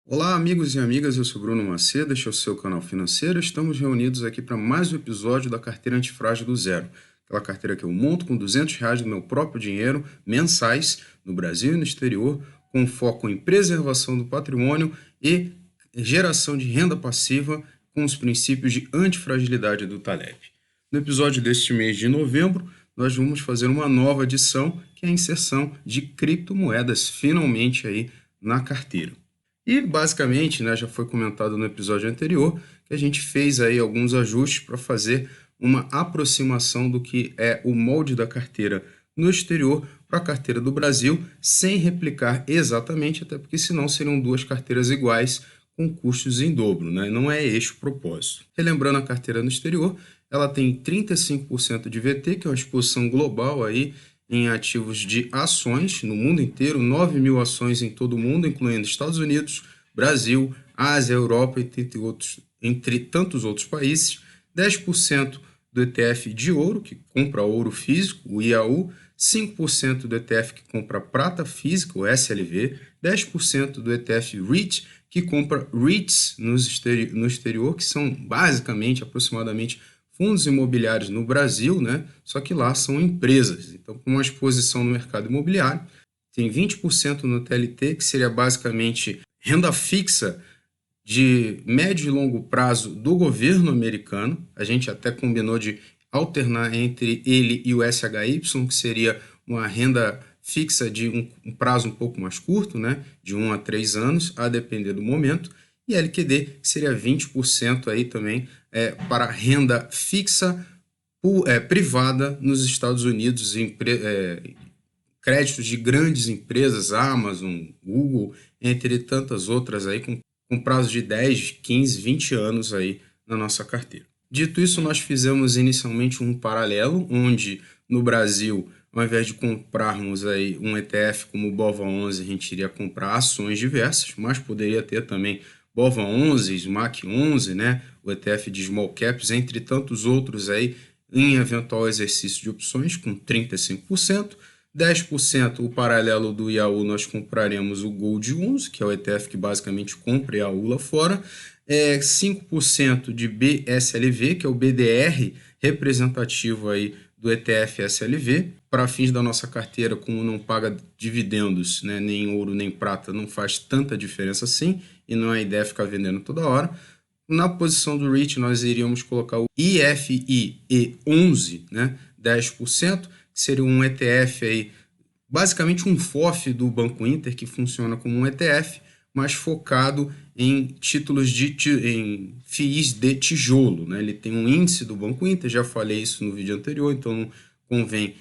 Olá, amigos e amigas, eu sou Bruno Macedo, este é o seu canal financeiro. Estamos reunidos aqui para mais um episódio da carteira antifrágil do zero. Aquela carteira que eu monto com R$ 200 do meu próprio dinheiro, mensais, no Brasil e no exterior, com foco em preservação do patrimônio e geração de renda passiva com os princípios de antifragilidade do Taleb. No episódio deste mês de novembro, nós vamos fazer uma nova adição, que é a inserção de criptomoedas, finalmente aí na carteira. E basicamente, né, já foi comentado no episódio anterior, que a gente fez aí alguns ajustes para fazer uma aproximação do que é o molde da carteira no exterior para a carteira do Brasil, sem replicar exatamente, até porque senão seriam duas carteiras iguais com custos em dobro, né? Não é este o propósito. Relembrando a carteira no exterior, ela tem 35% de VT, que é uma exposição global aí em ativos de ações no mundo inteiro, 9 mil ações em todo o mundo, incluindo Estados Unidos, Brasil, Ásia, Europa e entre tantos outros países, 10% do ETF de ouro, que compra ouro físico, o IAU, 5% do ETF que compra prata física, o SLV, 10% do ETF REIT, que compra REITs no exterior, que são basicamente, aproximadamente, fundos imobiliários no Brasil, né? Só que lá são empresas. Então, com uma exposição no mercado imobiliário, tem 20% no TLT, que seria basicamente renda fixa de médio e longo prazo do governo americano. A gente até combinou de alternar entre ele e o SHY, que seria uma renda fixa de um prazo um pouco mais curto, né? De 1 a 3 anos, a depender do momento. E LQD, que seria 20% aí também para renda fixa privada nos Estados Unidos, créditos de grandes empresas, Amazon, Google, entre tantas outras aí, com prazo de 10, 15, 20 anos aí na nossa carteira. Dito isso, nós fizemos inicialmente um paralelo, onde no Brasil, ao invés de comprarmos aí um ETF como o BOVA11, a gente iria comprar ações diversas, mas poderia ter também BOVA11, SMAC11, né? O ETF de Small Caps, entre tantos outros aí, em eventual exercício de opções, com 35%. 10% o paralelo do IAU, nós compraremos o Gold 11, que é o ETF que basicamente compra IAU lá fora. 5% de BSLV, que é o BDR representativo aí do ETF SLV. Para fins da nossa carteira, como não paga dividendos, né, nem ouro nem prata, não faz tanta diferença assim, e não é ideia ficar vendendo toda hora. Na posição do REIT, nós iríamos colocar o IFIE11, né, 10%, que seria um ETF aí, basicamente um FOF do Banco Inter, que funciona como um ETF, mas focado em títulos em FIIs de tijolo, né? Ele tem um índice do Banco Inter, já falei isso no vídeo anterior, então não convém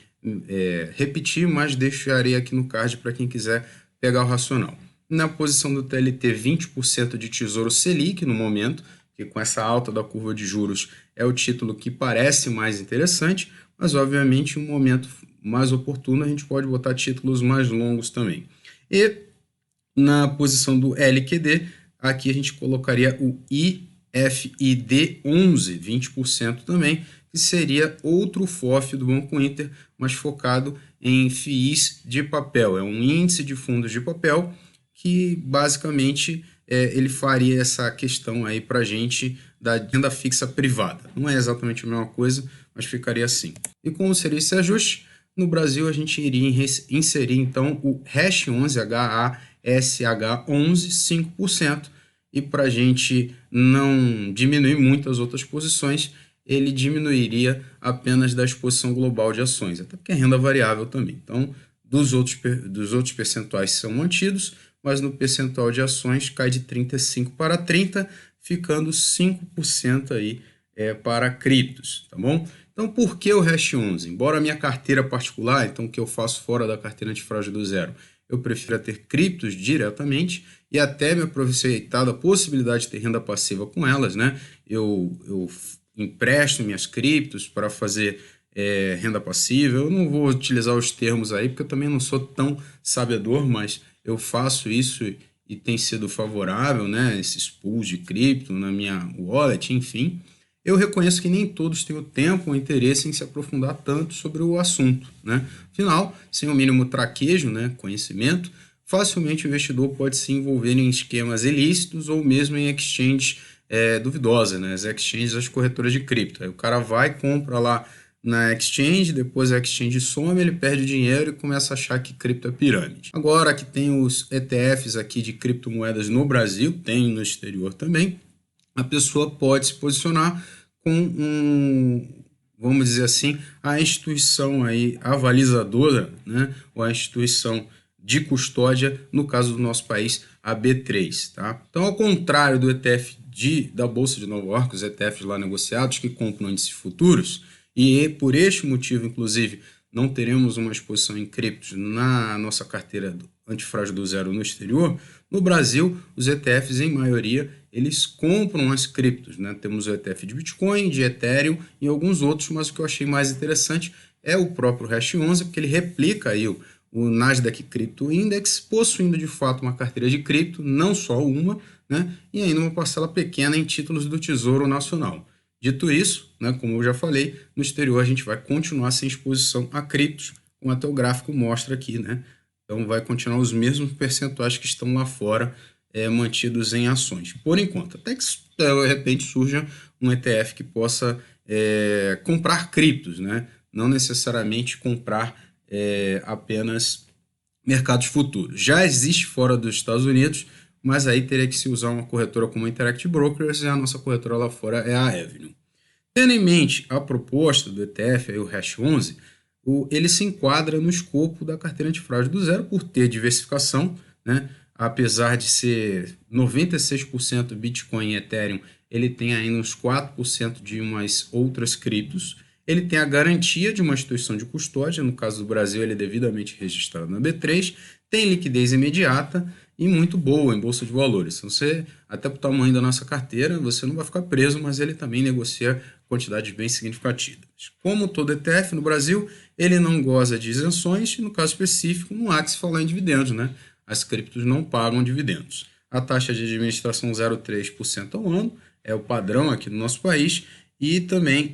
repetir, mas deixarei aqui no card para quem quiser pegar o racional. Na posição do TLT, 20% de Tesouro Selic no momento, que com essa alta da curva de juros é o título que parece mais interessante, mas obviamente em um momento mais oportuno a gente pode botar títulos mais longos também. E na posição do LQD, aqui a gente colocaria o IFID11, 20% também, que seria outro FOF do Banco Inter, mas focado em FIIs de papel. É um índice de fundos de papel que basicamente ele faria essa questão aí para a gente da renda fixa privada. Não é exatamente a mesma coisa, mas ficaria assim. E como seria esse ajuste? No Brasil, a gente iria inserir, então, o hash 11, HASH11, 5%. E para a gente não diminuir muito as outras posições, ele diminuiria apenas da exposição global de ações, até porque é renda variável também. Então, dos outros percentuais são mantidos, mas no percentual de ações cai de 35 para 30, ficando 5% aí para criptos, tá bom? Então, por que o hash 11? Embora a minha carteira particular, então que eu faço fora da carteira antifrágil do zero, eu prefiro ter criptos diretamente e até me aproveitar da possibilidade de ter renda passiva com elas, né? Eu empresto minhas criptos para fazer renda passiva. Eu não vou utilizar os termos aí, porque eu também não sou tão sabedor, mas eu faço isso e tem sido favorável, né? Esses pools de cripto na minha wallet, enfim. Eu reconheço que nem todos têm o tempo ou interesse em se aprofundar tanto sobre o assunto, né? Afinal, sem o mínimo traquejo, né, conhecimento, facilmente o investidor pode se envolver em esquemas ilícitos ou mesmo em exchanges duvidosas, né? As exchanges, as corretoras de cripto. Aí o cara vai, compra lá na exchange, depois a exchange some, ele perde dinheiro e começa a achar que cripto é pirâmide. Agora que tem os ETFs aqui de criptomoedas no Brasil, tem no exterior também, a pessoa pode se posicionar com vamos dizer assim, a instituição aí avalizadora, né, ou a instituição de custódia, no caso do nosso país, a B3, tá? Então, ao contrário do ETF da Bolsa de Nova York, os ETFs lá negociados que compram índices futuros, e por este motivo, inclusive, não teremos uma exposição em criptos na nossa carteira antifrágil do zero no exterior. No Brasil, os ETFs, em maioria, eles compram as criptos, né? Temos o ETF de Bitcoin, de Ethereum e alguns outros, mas o que eu achei mais interessante é o próprio Hash 11, porque ele replica aí o Nasdaq Crypto Index, possuindo de fato uma carteira de cripto, não só uma, né? E ainda uma parcela pequena em títulos do Tesouro Nacional. Dito isso, né, como eu já falei, no exterior a gente vai continuar sem exposição a criptos, como até o gráfico mostra aqui, né? Então vai continuar os mesmos percentuais que estão lá fora, mantidos em ações, por enquanto. Até que de repente surja um ETF que possa comprar criptos, né? Não necessariamente comprar apenas mercados futuros. Já existe fora dos Estados Unidos, mas aí teria que se usar uma corretora como a Interactive Brokers e a nossa corretora lá fora é a Avenue. Tendo em mente a proposta do ETF, aí o Hash 11, ele se enquadra no escopo da carteira antifrágil do zero por ter diversificação, né? Apesar de ser 96% Bitcoin e Ethereum, ele tem ainda uns 4% de umas outras criptos. Ele tem a garantia de uma instituição de custódia, no caso do Brasil ele é devidamente registrado na B3, tem liquidez imediata e muito boa em bolsa de valores. Então, até para o tamanho da nossa carteira, você não vai ficar preso, mas ele também negocia quantidades bem significativas. Como todo ETF no Brasil, ele não goza de isenções e, no caso específico, não há que se falar em dividendos, né? As criptos não pagam dividendos. A taxa de administração 0,3% ao ano é o padrão aqui no nosso país e também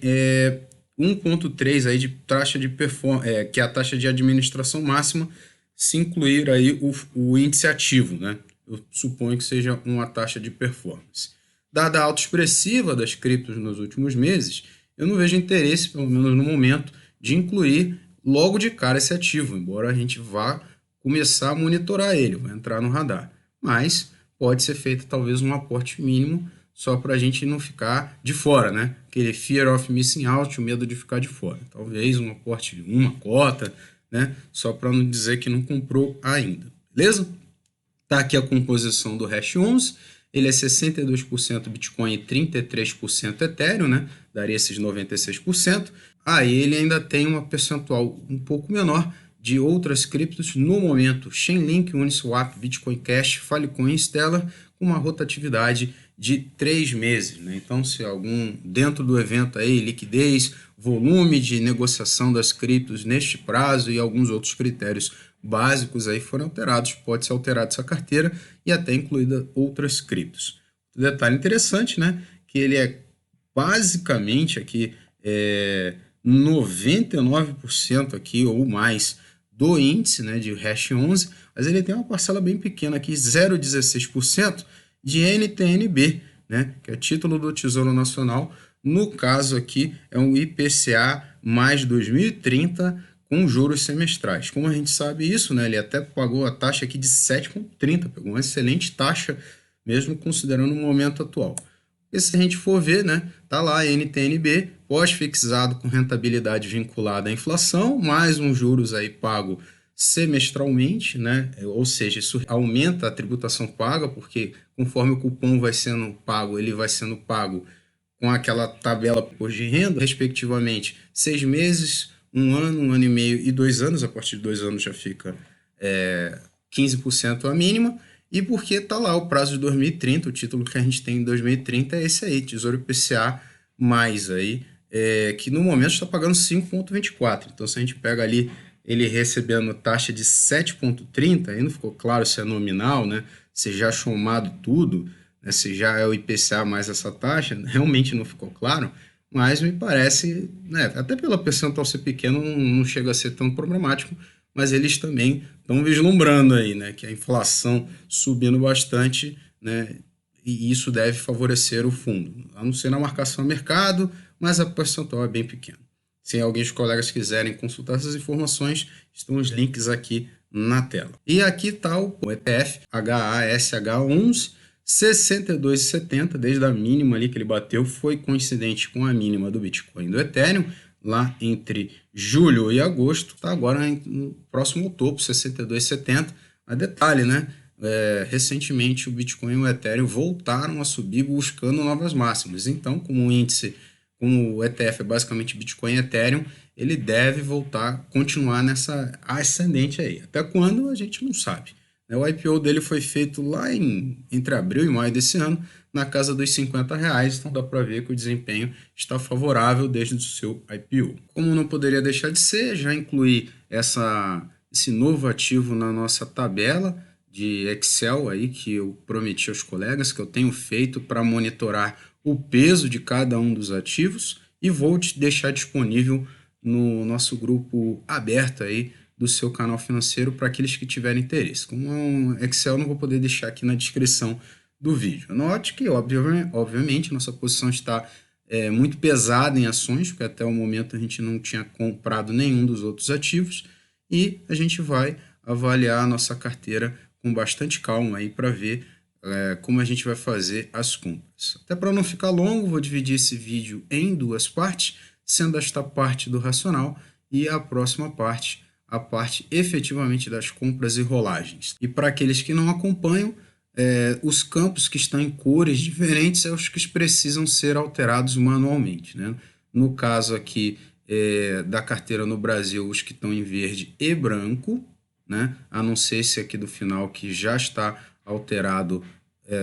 1,3% aí de taxa de performance, que é a taxa de administração máxima, se incluir aí o índice ativo, né? Eu suponho que seja uma taxa de performance. Dada a alta expressiva das criptos nos últimos meses, eu não vejo interesse, pelo menos no momento, de incluir logo de cara esse ativo, embora a gente vá começar a monitorar ele, vai entrar no radar. Mas pode ser feito talvez um aporte mínimo só para a gente não ficar de fora, né? Aquele fear of missing out, o medo de ficar de fora. Talvez um aporte de uma cota, né? Só para não dizer que não comprou ainda, beleza? Tá aqui a composição do Hash 11, ele é 62% Bitcoin e 33% Ethereum, né? Daria esses 96%. Aí ele ainda tem uma percentual um pouco menor de outras criptos no momento: Chainlink, Uniswap, Bitcoin Cash, Filecoin e Stellar, com uma rotatividade de 3 meses, né? Então, se algum dentro do evento aí, liquidez, volume de negociação das criptos neste prazo e alguns outros critérios básicos aí forem alterados, pode ser alterada essa carteira e até incluída outras criptos. Detalhe interessante, né? Que ele é basicamente aqui 99% aqui ou mais do índice, né, de Hash 11, mas ele tem uma parcela bem pequena aqui, 0,16% de NTNB, né, que é título do Tesouro Nacional. No caso aqui é um IPCA mais 2030 com juros semestrais. Como a gente sabe isso, né, ele até pagou a taxa aqui de 7,30, pegou uma excelente taxa, mesmo considerando o momento atual. E se a gente for ver, né, tá lá NTNB, pós-fixado com rentabilidade vinculada à inflação, mais uns juros aí pago semestralmente, né? Ou seja, isso aumenta a tributação paga, porque conforme o cupom vai sendo pago, ele vai sendo pago com aquela tabela por de renda, respectivamente, 6 meses, 1 ano e meio e 2 anos. A partir de 2 anos já fica 15% a mínima. E porque está lá o prazo de 2030, o título que a gente tem em 2030 é esse aí, Tesouro IPCA mais aí, que no momento está pagando 5,24. Então, se a gente pega ali ele recebendo taxa de 7,30, aí não ficou claro se é nominal, né? Se já somado tudo, né? Se já é o IPCA mais essa taxa, realmente não ficou claro, mas me parece, né, até pelo percentual ser pequeno, não chega a ser tão problemático, mas eles também estão vislumbrando aí, né, que a inflação subindo bastante, né, e isso deve favorecer o fundo, a não ser na marcação a mercado, mas a percentual é bem pequena. Se alguns colegas quiserem consultar essas informações, estão os links aqui na tela. E aqui está o ETF HASH11 62,70, desde a mínima ali que ele bateu, foi coincidente com a mínima do Bitcoin e do Ethereum, lá entre julho e agosto, está agora no próximo ao topo, 62,70. A detalhe, né? Recentemente o Bitcoin e o Ethereum voltaram a subir buscando novas máximas. Então, como o índice, como o ETF é basicamente Bitcoin e Ethereum, ele deve voltar, continuar nessa ascendente aí. Até quando a gente não sabe. O IPO dele foi feito lá entre abril e maio desse ano, na casa dos R$50, então dá para ver que o desempenho está favorável desde o seu IPO. Como não poderia deixar de ser, já incluí esse novo ativo na nossa tabela de Excel aí que eu prometi aos colegas, que eu tenho feito para monitorar o peso de cada um dos ativos, e vou te deixar disponível no nosso grupo aberto aí do seu canal financeiro para aqueles que tiverem interesse. Como é um Excel, não vou poder deixar aqui na descrição do vídeo. Note que, obviamente, nossa posição está muito pesada em ações, porque até o momento a gente não tinha comprado nenhum dos outros ativos, e a gente vai avaliar a nossa carteira com bastante calma aí para ver como a gente vai fazer as compras. Até para não ficar longo, vou dividir esse vídeo em duas partes, sendo esta parte do racional e a próxima parte, a parte efetivamente das compras e rolagens. E para aqueles que não acompanham, os campos que estão em cores diferentes são os que precisam ser alterados manualmente, né? No caso aqui da carteira no Brasil, os que estão em verde e branco, né? A não ser esse aqui do final que já está alterado,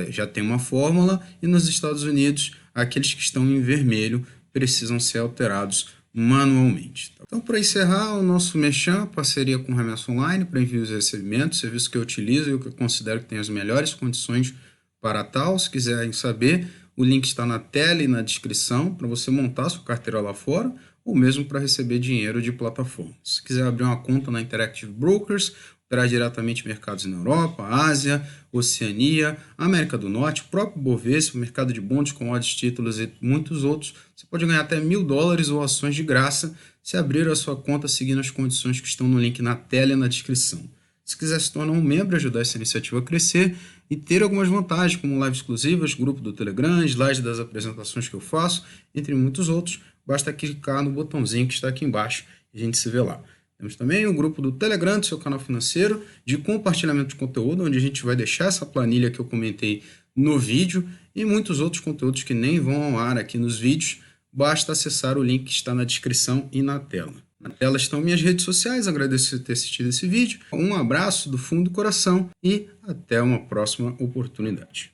já tem uma fórmula, e nos Estados Unidos, aqueles que estão em vermelho precisam ser alterados manualmente. Então, para encerrar o nosso merchan, parceria com o Remessa Online para envios e recebimentos, serviço que eu utilizo e que eu considero que tem as melhores condições para tal. Se quiserem saber, o link está na tela e na descrição para você montar sua carteira lá fora, ou mesmo para receber dinheiro de plataformas. Se quiser abrir uma conta na Interactive Brokers, operar diretamente mercados na Europa, Ásia, Oceania, América do Norte, o próprio Bovespa, mercado de bons, commodities, títulos e muitos outros, você pode ganhar até $1.000 ou ações de graça se abrir a sua conta seguindo as condições que estão no link na tela e na descrição. Se quiser se tornar um membro e ajudar essa iniciativa a crescer e ter algumas vantagens, como lives exclusivas, grupo do Telegram, slides das apresentações que eu faço, entre muitos outros, basta clicar no botãozinho que está aqui embaixo e a gente se vê lá. Temos também o grupo do Telegram, do seu canal financeiro, de compartilhamento de conteúdo, onde a gente vai deixar essa planilha que eu comentei no vídeo e muitos outros conteúdos que nem vão ao ar aqui nos vídeos. Basta acessar o link que está na descrição e na tela. Na tela estão minhas redes sociais, agradeço por ter assistido esse vídeo. Um abraço do fundo do coração e até uma próxima oportunidade.